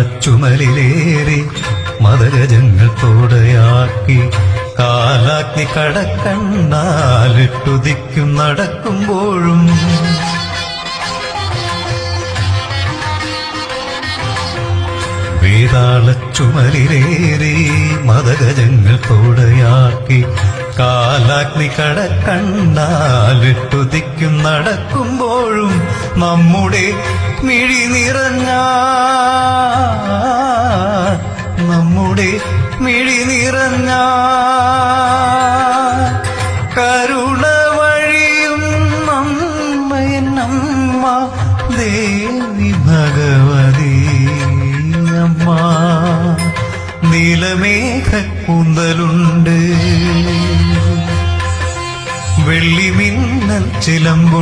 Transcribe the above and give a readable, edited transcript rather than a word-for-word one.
താളച്ചുമലിലേറി മദഗജങ്ങൾ തോടയാക്കി കാലാഗ്നി കടക്കണ്ണാലിട്ടുദിക്കും നടക്കുമ്പോഴും വേതാളച്ചുമലിലേറി മദഗജങ്ങൾ തോടയാക്കി കാലാഗ്നി കടക്കണ്ണാലിട്ടുദിക്കും നടക്കുമ്പോഴും നമ്മുടെ മിഴി നിറഞ്ഞ കരുണ വഴിയും നമ്മ ദേവി ഭഗവതി അമ്മ നീലമേഘ കൂന്തലുണ്ട് വെള്ളിമിന്നൽ ചിലമ്പുണ്ട്